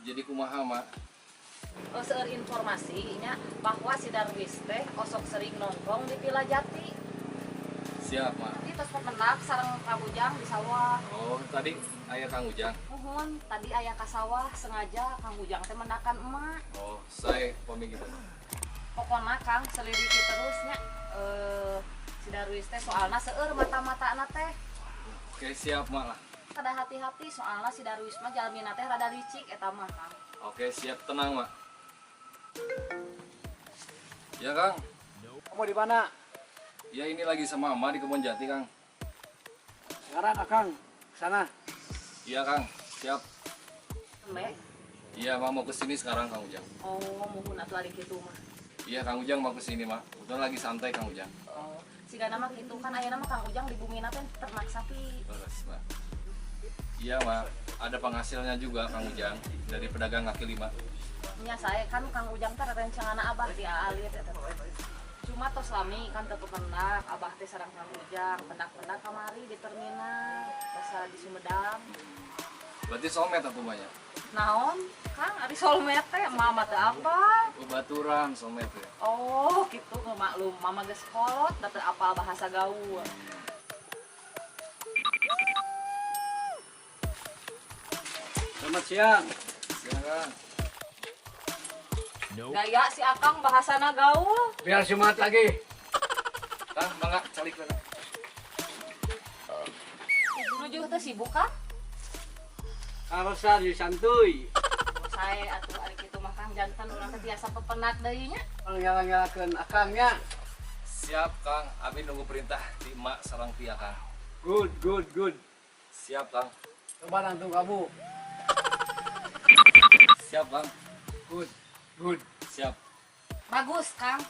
Jadi kumaha mak? Seueur informasinya bahwa si Darwis teh osok sering nongkrong di Villa Jati. Siap mak. Tadi tos pemenak sareng Kang Ujang di sawah. Oh tadi ayah Kang Ujang. Mohon tadi aya ka sawah sengaja Kang Ujang teh mendakan emak. Oh saya pamit gitu. Pokona Kang selidiki terusnya si Darwis teh soalna seueur mata-matana teh. Oke siap mak lah. Kada hati-hati soalna si Darwis mah jalmina teh rada licik eta mah Kang. Oke siap tenang mak. Ya Kang. Kamu di mana? Ya ini lagi sama Mama di Kebon Jati Kang. Sekarang Akang sana. Iya Kang. Siap. Embek. Iya mak mau kesini sekarang Kang Ujang. Oh, muhun atuh ari kitu mah. Iya Kang Ujang mau kesini mak. Udah lagi santai Kang Ujang. Oh, siga nama kitu kan aya nama Kang Ujang di bumina teh ternak sapi. Terus mak. Iya mak. Ada penghasilnya juga Kang Ujang dari pedagang kaki lima. Nya saya kan Kang Ujang teh rencana abah di alit eta. Cuma tos lami kan teu pendak abah teh sareng Kang Ujang pendak-pendak kamari di terminal basa di Sumedang. Berarti somet atau banyak? Naon Kang ari solmet teh mama teh apa? Baturan somet ya. Oh gitu maklum mama geus kolot da teu apal bahasa gaul. Selamat siang. Silakan. Gaya si Akang bahasana gaul. Biar semangat lagi. Kang mangga calik mana? Nuju teh sibuk kan? Harusnya disantuy. Saya atuh ari kitu mah Kang janten urang teh biasa pepenat deui nya. Nyala-nyalakeun Akangnya. Siap Kang. Abi nunggu perintah di emak sareng tia Kang. Good, good, good. Siap Kang. Coba langsung kamu. Siap Kang. Good, good. Siap. Bagus Kang.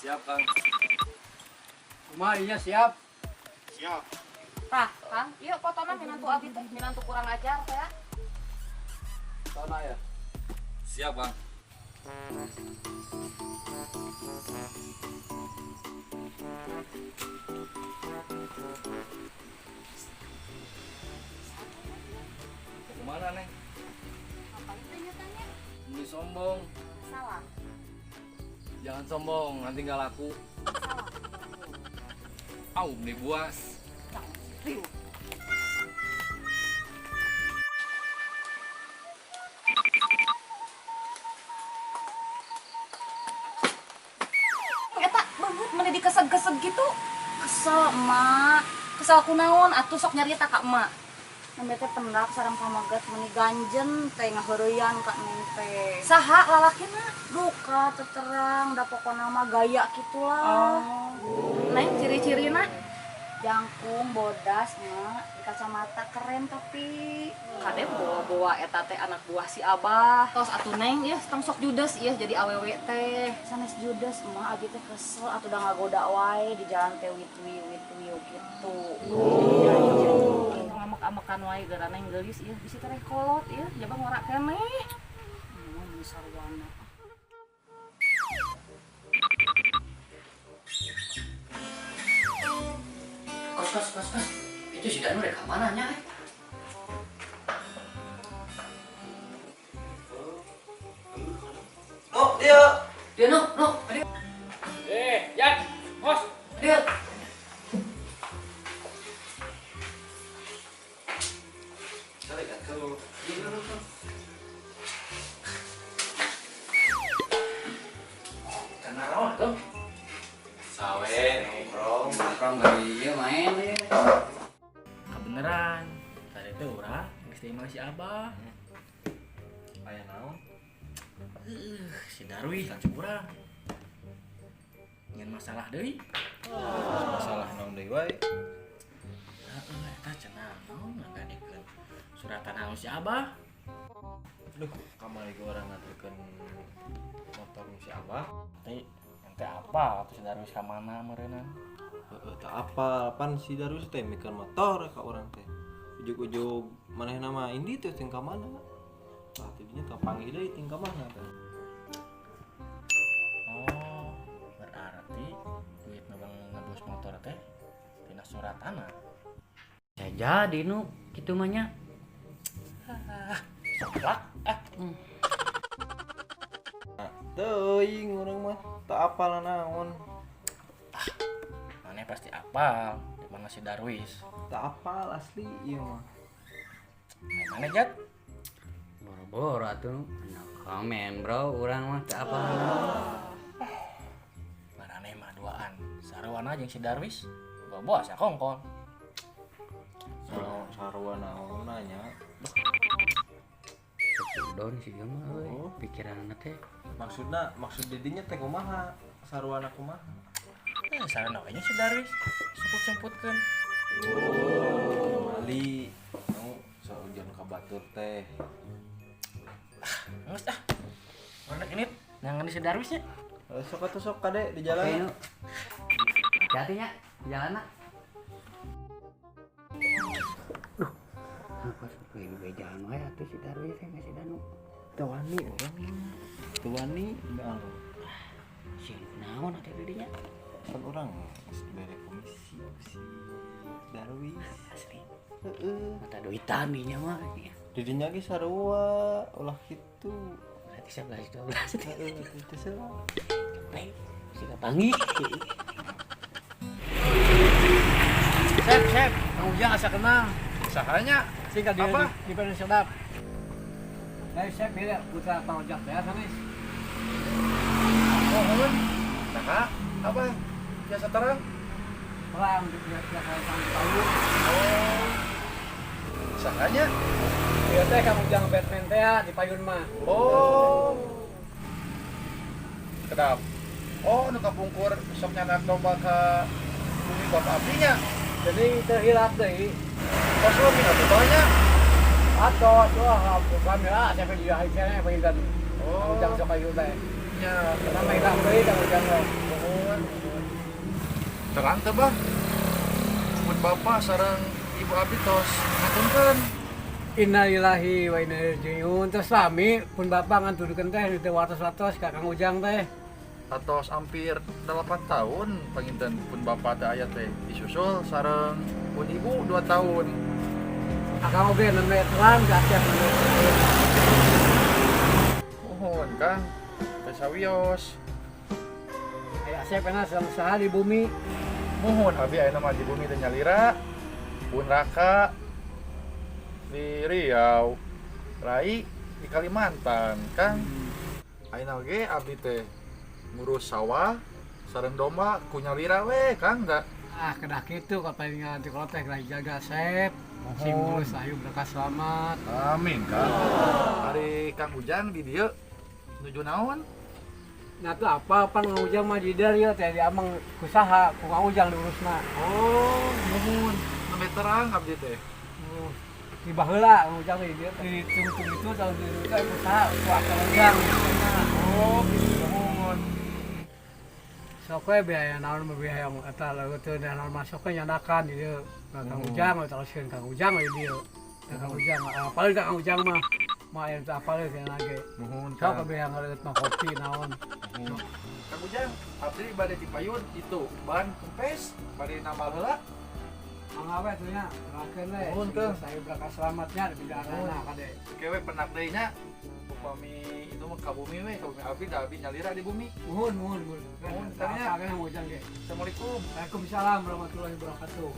Siap Kang. Kumarinya siap. Tah Kang, ieu fotona minantu abi teh minantu kurang ajar teh ya. Sana ya. Siap Kang. Kemana Neng? Ngapain teh nyatanya? Ini sombong. Salah. Jangan sombong, nanti nggak laku. Salah. Au, beli buas. Jangan. Riu. Eta begut mana dikeseg-keseg gitu. Kesel emak. Kesel kunaon atuh sok nyarita ka emak. Nembe teh pendak sareng pamagat meni ganjen teh ngaheureyan ka neng teh. Saha lalakina? Duka teu terang da pokona mah gaya kitulah. Neng ciri-cirina jangkung, bodas, emak, di kacamata keren tapi kade bawa-bawa eta teh anak buah si Abah. Tos atuh Neng ieu tong sok judes ieu jadi awewe teh. Sanes judes emak abi teh kesel atuh da ngagoda wae di jalan teh wit-wiu gitu. Amek-amekan wae gara Neng geulis ieu bisi teh kolot ieu jaba ngora keneh. Emang sarwana. Kos. Itu si Danu rek mana nya? Oh, dia. Dia no. Dia. Jan, bos. Dia. Sorry kan kalau dia no. Karena rawan tuh. Sawe, Nongkrong dari ieu main ya. Kebeneran tadi itu urang istimewa si Abah. Aya naon? Si Darwis langsung urang nyen masalah deui. Masalah naon deui wae? Eta cenah naon ngagadekeun suratan anu si Abah. Duh, kamari ge urang ngaturkeun motor si Abah. Ente apa atuh si Darwis ka mana meureunana? Tak apa, pan si Darwis teh mikir motor ka orang teh. Ujug-ujug manehna mah indi teh ting ka mana? Tah tidinya teh panggil deui ting ka mana teh. Oh, berarti duit nabang nebus motor teh tina suratana. Ya jadi nu kitu mah nya. Plak. Teuing urang mah tak apal naon. Mana pasti apal. Di mana si Darwis? Tak apal asli ieu mah. Mana Jat? Boro-boro atuh no komen bro urang mah teu apa. Marane mah duaan. Sarwana jeung si Darwis. Bobo asa kongkol. Sarua naon nanya. Don sih mah euy Oh. pikiranna teh. Maksud didinya teh kumaha? Sarwana kumaha? Sarana we si Darwis. Semput-semputkeun. Mali nu saujan ka batur teh. Geus ah. Mana ini nangan si Darwis nya. Sok atuh sok kade di Oke jalan. nu. Hati nya jalanna. Apa sih we jalan wae atuh si Darwis teh si Danu. Teu wani urang. Teu wani bang. Sieun naon atuh didinya? Kan urang geus bere komisi si Darwis. Asli. Heeh. Mata duitan dinya mah. Didinya ge sarua ulah kitu. Berarti 11 12. Heeh, kitu salah. Baik. Siga panggih. Sep, Kang Ujang asa kenal. Usahanya Singkat di Apa? di Bandung Sedap. Dari Sep beda putra Kang Ujang teh sanes. oh ulun. Nah, apa? Biasa terang. Perang di pihak Kang tahu. Usahanya. Ieu teh Kang Ujang Batman teh di payun mah. Oh. Kedap. Oh, nu kapungkur sok nyanak domba ka bumi bapak abdinya. Jadi terhilap deui. Pas lo minat banyak. Atau kamera siapa dia hasilnya pengen Oh. Ujang sok ayu teh. Nya, Karena hilang deui Kang Ujang teh. terang teh bah. Sebut bapak sareng ibu abdi tos ngatunkeun. Innalillahi wa inna ilaihi rajiun. Terus lami pun bapak nganturkeun teh teu watos-watos ka Kang Ujang teh. Atos hampir 8 tahun panginten pun bapak teh aya teh disusul sareng pun ibu 2 tahun. Akang oge nembe terang gacah. Mohon Kang, teh sawios. Aya Sep enak saha di bumi. Mohon abi ayeuna mah di bumi teh nyalira. Pun Raka di Riau, Rai di Kalimantan, Kang. Ayeuna ge abdi teh ngurus sawah sareng domba ku nyalira we, Kang, enggak. Ah kedah kitu kapalingan ti kalau teh gelah jaga Sep. Sing ngurus ayu berkah selamat. Amin, Kang. Hari Kang Ujang di dieu nuju naon? Nah tuh apa Kang Ujang mah di dieu teh di amang kusaha ku Kang Ujang diurusna. Oh, nuhun. Nembe terang abdi teh. Di baheula Kang Ujang di dieu di tungtung itu tahun di dieu teh kusaha ku Kang Ujang. Oh, gitu nuhun. Sok we biaya naon mah biaya eta lagu teu naon masuk ke nyanakan di dieu. Kang Ujang teruskeun Kang Ujang di dieu. Kang Ujang apalagi Kang Ujang mah aya teu apal teh lagi. Nuhun, Sok Kang. ke biaya ngeureut mah kopi naon. Kang Ujang, abdi bade di payun itu ban kempes bade nambal heula. Mangga we tuh nya, terakhir we. Nuhun, Kang. Saya berkah selamatnya di bidana kade. Kewe penak deui nya. Upami itu mah ka bumi we, ka bumi abdi da abdi nyalira di bumi. Nuhun. Nuhun, Nuhun, tanya. Kang Ujang ge. Assalamualaikum. Waalaikumsalam warahmatullahi wabarakatuh.